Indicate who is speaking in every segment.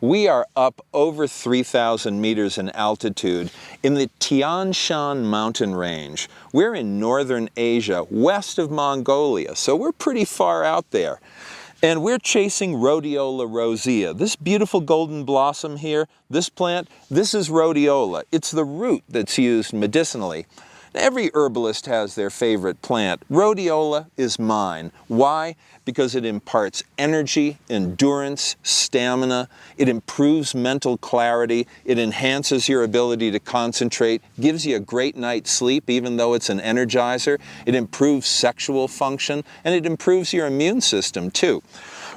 Speaker 1: We are up over 3,000 meters in altitude in the Tian Shan mountain range. We're in northern Asia, west of Mongolia, so we're pretty far out there. And we're chasing Rhodiola rosea. This beautiful golden blossom here, this plant, this is Rhodiola. It's the root that's used medicinally. Every herbalist has their favorite plant. Rhodiola is mine. Why? Because it imparts energy, endurance, stamina. It improves mental clarity. It enhances your ability to concentrate, gives you a great night's sleep even though it's an energizer. It improves sexual function, and it improves your immune system too.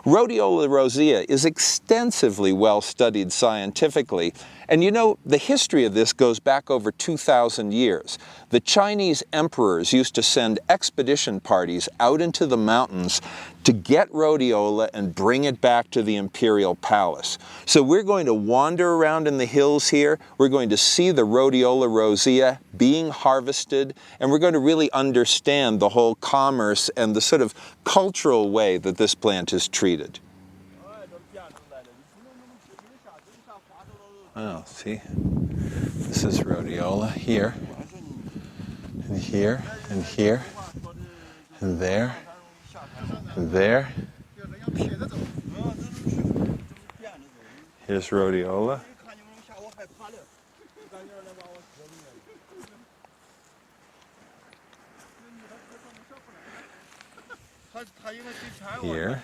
Speaker 1: Rhodiola rosea is extensively well studied scientifically, and you know, the history of this goes back over 2,000 years. The Chinese emperors used to send expedition parties out into the mountains to get rhodiola and bring it back to the imperial palace. So we're going to wander around in the hills here, we're going to see the Rhodiola rosea being harvested, and we're going to really understand the whole commerce and the sort of cultural way that this plant is treated. Oh, see, this is Rhodiola here, and here, and here, and there, and there. Here's Rhodiola. Here.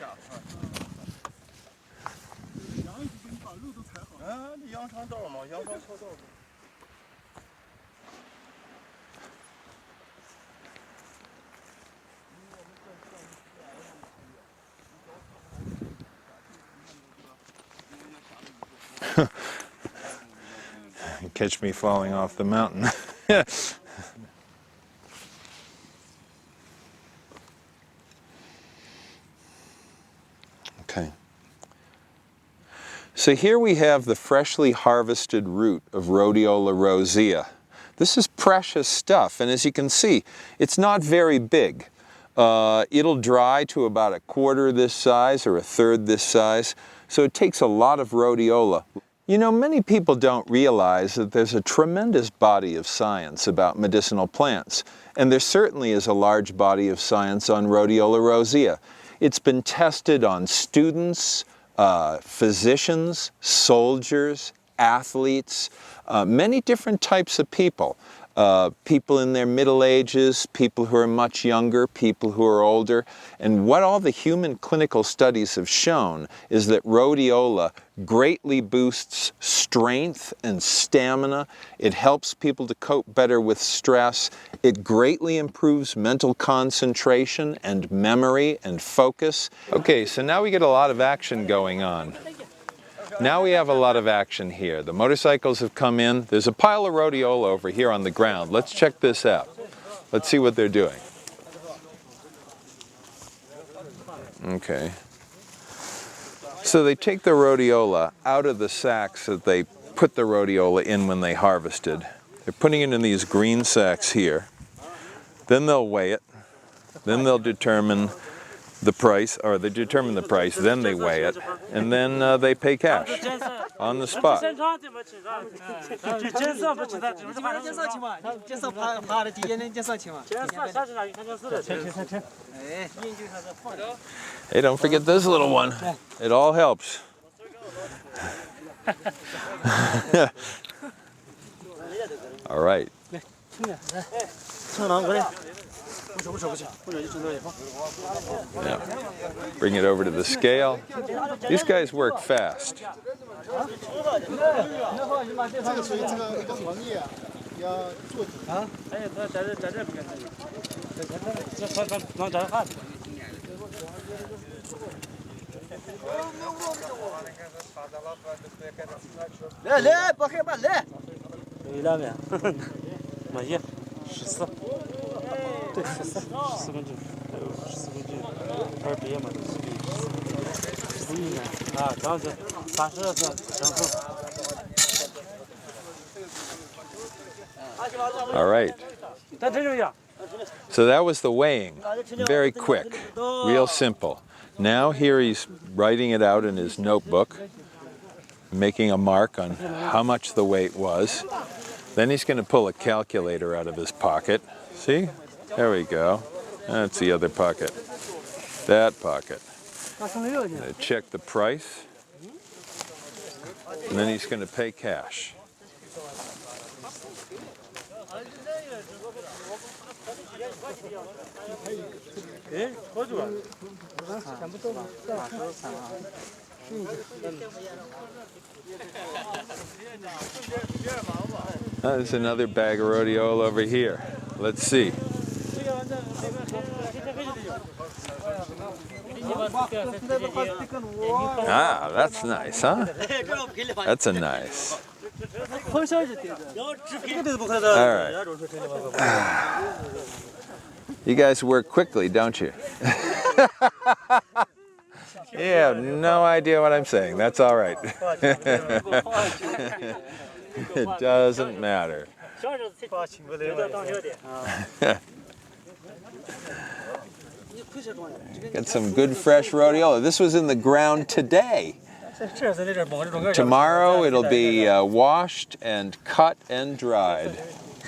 Speaker 1: Catch me falling off the mountain. Okay. So here we have the freshly harvested root of Rhodiola rosea. This is precious stuff, and as you can see, it's not very big. It'll dry to about a quarter this size or a third this size, so it takes a lot of Rhodiola. You know, many people don't realize that there's a tremendous body of science about medicinal plants, and there certainly is a large body of science on Rhodiola rosea. It's been tested on students, physicians, soldiers, athletes, many different types of people. People in their middle ages, people who are much younger, people who are older. And what all the human clinical studies have shown is that Rhodiola greatly boosts strength and stamina. It helps people to cope better with stress. It greatly improves mental concentration and memory and focus. Okay, so now we get a lot of action going on. Now we have a lot of action here. The motorcycles have come in. There's a pile of Rhodiola over here on the ground. Let's check this out. Let's see what they're doing. Okay. So they take the Rhodiola out of the sacks that they put the Rhodiola in when they harvested. They're putting it in these green sacks here. Then they'll weigh it. Then they'll determine the price, or they determine the price, then they weigh it, and then they pay cash on the spot. Hey, don't forget this little one. It all helps. All right. Yeah. Bring it over to the scale. These guys work fast. All right. So that was the weighing. Very quick, real simple. Now here he's writing it out in his notebook. making a mark on how much the weight was. Then he's going to pull a calculator out of his pocket. See? There we go. That's the other pocket. That pocket. Gonna check the price. And then he's going to pay cash. There's another bag of rhodiola over here. Let's see. Ah, that's nice, huh? That's a nice. All right. You guys work quickly, don't you? You have no idea what I'm saying. That's all right. It doesn't matter. Get some good fresh rhodiola. This was in the ground today. Tomorrow it'll be washed and cut and dried.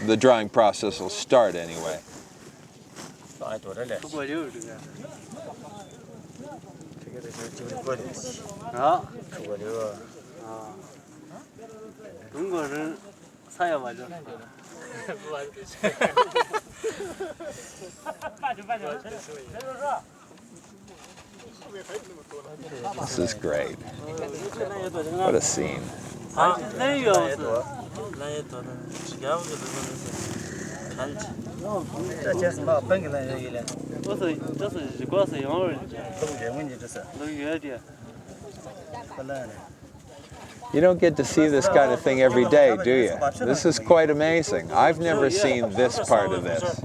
Speaker 1: The drying process will start anyway. This is great. What a scene. You don't get to see this kind of thing every day, do you? This is quite amazing. I've never seen this part of this.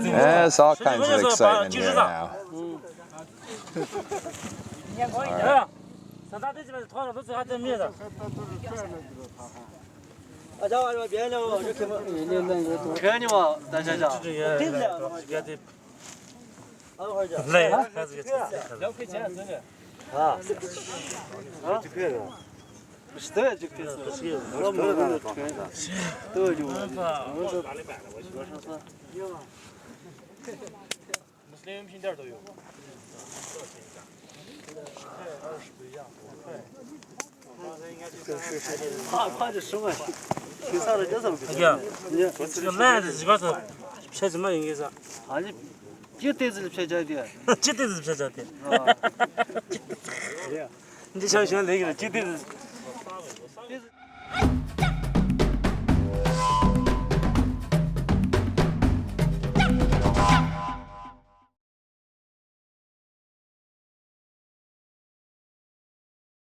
Speaker 1: There's all kinds of excitement here now.